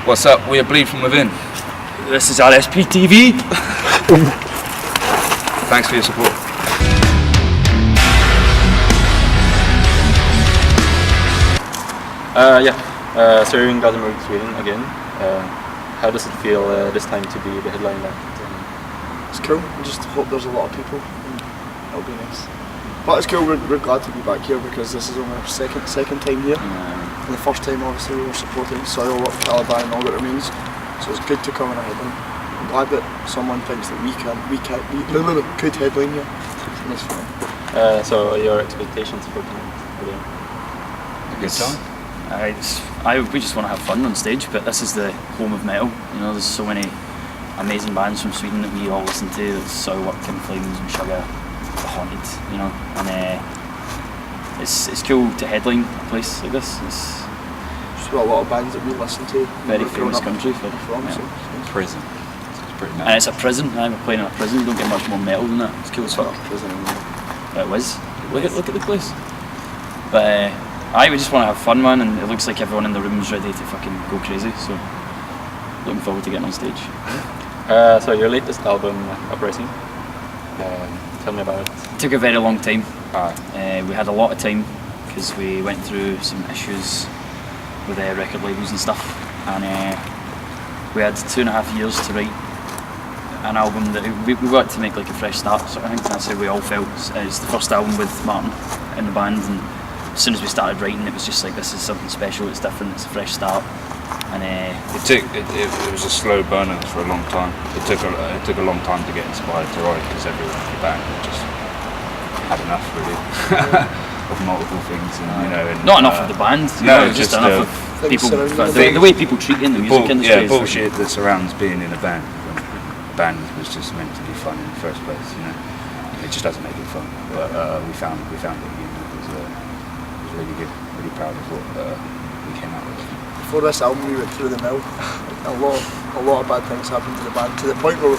What's up? We are Bleed From Within. This is Rsptv. Thanks for your support. So you're in Gothenburg, Sweden again. How does it feel this time to be the headline act? It's cool. I just hope there's a lot of people. It'll be nice. But it's cool. We're glad to be back here because this is only our second time here. And the first time, obviously, we were supporting Soil, Caliban, and all that it means. So it's good to come in a headline. I'm glad that someone thinks that we could headline here. And it's fun. So your expectations for tonight? A good time. We just want to have fun on stage, but this is the home of metal. You know, there's so many amazing bands from Sweden that we all listen to. There's Soilwork, In Flames, and Sugar, The Haunted. You know, and it's cool to headline a place like this. It's just got a lot of bands that we listen to. Very famous country for from. Yeah. So Prison. It's pretty and it's a prison. We're playing in a prison. You don't get much more metal than that. It's cool as fuck. prison. It was. Look at the place. But we just want to have fun, man, and it looks like everyone in the room is ready to fucking go crazy. So looking forward to getting on stage. So your latest album, Uprising. Tell me about it. It took a very long time. We had a lot of time because we went through some issues with record labels and stuff, and we had 2.5 years to write an album that we got to make like a fresh start. So I think that's how we all felt. It's the first album with Martin in the band, and as soon as we started writing, it was just like, this is something special. It's different. It's a fresh start. And it was a slow burner for a long time. It took a long time to get inspired to write because everyone in the band just had enough, really, of multiple things, and not enough of the band. Just enough of people. The way people treat you in the music industry. Yeah, bullshit that surrounds being in a band. When a band was just meant to be fun in the first place, you know. It just doesn't make it fun. But we found it. It was really good. Really proud of what we came out with. Before this album, we went through the mill. A lot of bad things happened to the band, to the point where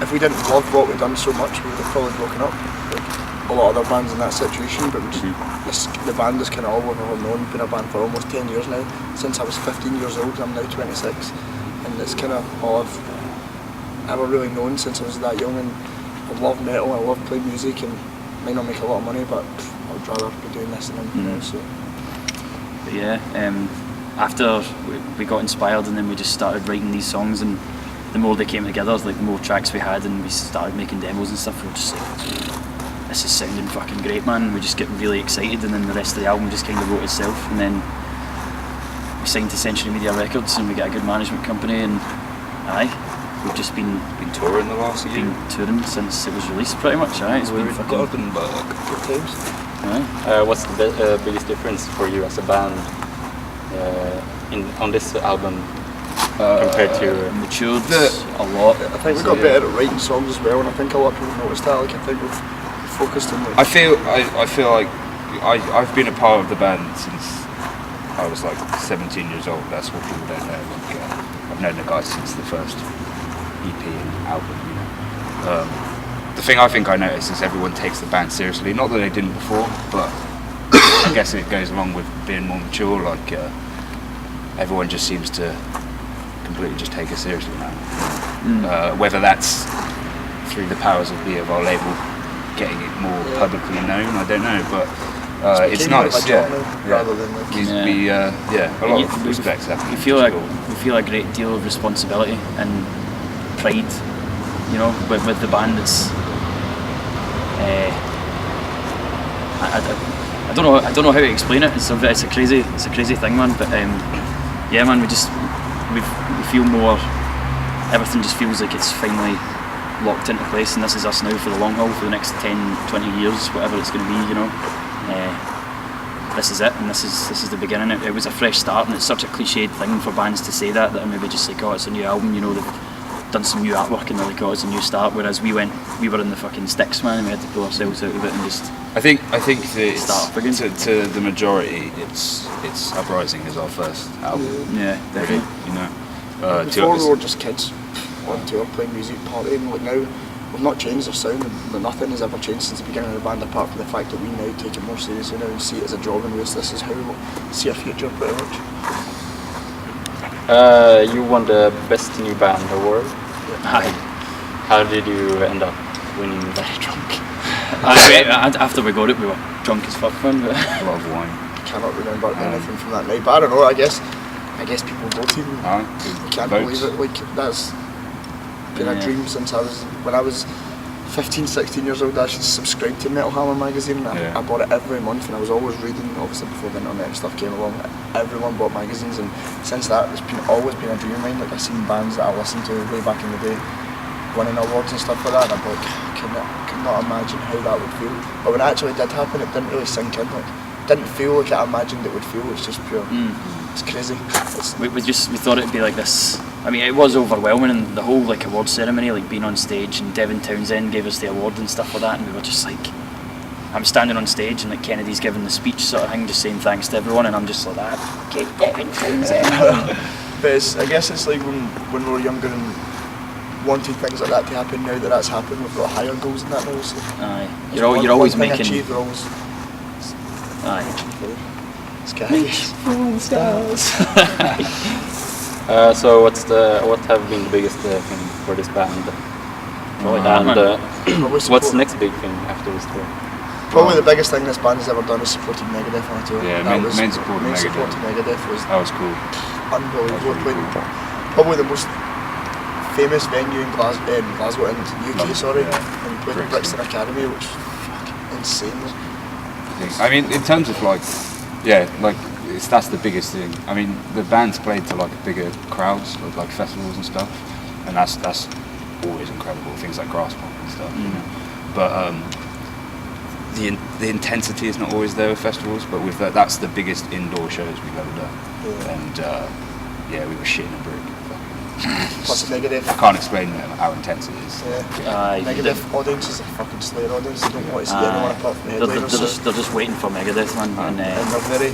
if we didn't love what we'd done so much, we would have probably broken up. Like a lot of other bands in that situation, but the band is kind of all we've ever known. Been a band for almost 10 years now. Since I was 15 years old, I'm now 26, and it's kind of all I've ever really known since I was that young. And I love metal, I love playing music, and might not make a lot of money, but I'd rather be doing this than anything else. So. But yeah. After we got inspired, and then we just started writing these songs, and the more they came together, like the more tracks we had, and we started making demos and stuff, we were just like, this is sounding fucking great, man. We just get really excited, and then the rest of the album just kind of wrote itself. And then we signed to Century Media Records, and we got a good management company, and we've just been touring the last year. Been touring since it was released, pretty much. It's been in fucking Gothenburg Good times. What's the biggest difference for you as a band on this album compared to matured a lot? I think we got better at writing songs as well, and I think a lot of people noticed that. Like I think we've focused on. I feel like I've been a part of the band since I was like 17 years old. That's what people don't know. Like, I've known the guys since the first EP and album. You know, the thing I think I noticed is everyone takes the band seriously. Not that they didn't before, but I guess it goes along with being more mature. Like everyone just seems to completely just take it seriously now. Whether that's through the powers of our label getting it more publicly known, I don't know, but it's nice. Rather than like a lot of respect's happening. We feel a great deal of responsibility and pride, you know, with the band. It's I don't know how to explain it. It's a crazy thing, man. But yeah, man, we feel more. Everything just feels like it's finally locked into place, and this is us now for the long haul, for the next 10, 20 years, whatever it's going to be, you know. This is it, and this is the beginning. It was a fresh start, and it's such a cliched thing for bands to say that are maybe just like, oh, it's a new album, you know, they've done some new artwork and they're like, oh, it's a new start, whereas we were in the fucking sticks, man, and we had to pull ourselves out of it and just I think that to the majority, it's Uprising is our first album. Yeah, definitely. You know, before we were just kids on tour playing music, partying. Like now, we've not changed our sound, and nothing has ever changed since the beginning of the band, apart from the fact that we now take it more seriously now and see it as a job, and this is how we see our future, pretty much. You won the Best New Band award. Aye. How did you end up winning that? Drunk. After we got it, we were drunk as fuck, man. But A lot of wine. Cannot remember anything from that night, but I don't know. I guess people voted. Aye. I can't Votes. believe it. Like that's been a dream since when I was 15, 16 years old. I actually subscribed to Metal Hammer magazine. And Yeah. I bought it every month, and I was always reading. Obviously, before the internet and stuff came along, everyone bought magazines, and since that, it's always been a dream of mine. Like I've seen bands that I listened to way back in the day winning awards and stuff like that, and I'm like, I could not imagine how that would feel. But when it actually did happen, it didn't really sink in. Like, it didn't feel like I imagined it would feel. It's just pure. It's crazy. we thought it'd be like this. I mean, it was overwhelming, and the whole like award ceremony, like being on stage, and Devin Townsend gave us the award and stuff like that, and we were just like, I'm standing on stage, and like Kennedy's giving the speech sort of thing, just saying thanks to everyone, and I'm just like that. Okay, Devin Townsend. But I guess it's like when we were younger and wanted things like that to happen. Now that that's happened, we've got higher goals than that now. So Aye, you're always one thing making. achieved, we're always Aye. stars. So what have been the biggest thing for this band? What's the next big thing after this tour? Probably the biggest thing this band has ever done is supporting Megadeth on a tour. Yeah, That main was- support of main Megadeth. support to Megadeth was That was cool. unbelievable. That was Played really cool. probably the most famous venue in Glasgow and UK, London, sorry, yeah. and played at Brixton Academy, which was fucking insane. I mean, in terms of like, yeah, like that's the biggest thing. I mean, the band's played to like bigger crowds, like festivals and stuff, and that's always incredible. Things like grass pop and stuff, you know. But the intensity is not always there with festivals. But with that's the biggest indoor shows we've ever done, and yeah, we were shitting a brick. Plus Megadeth. I can't explain how intense it is. Aye, Megadeth audience is a fucking Slayer audience. They don't want to see anyone apart from the they're headliners. just waiting for Megadeth, man. And they're very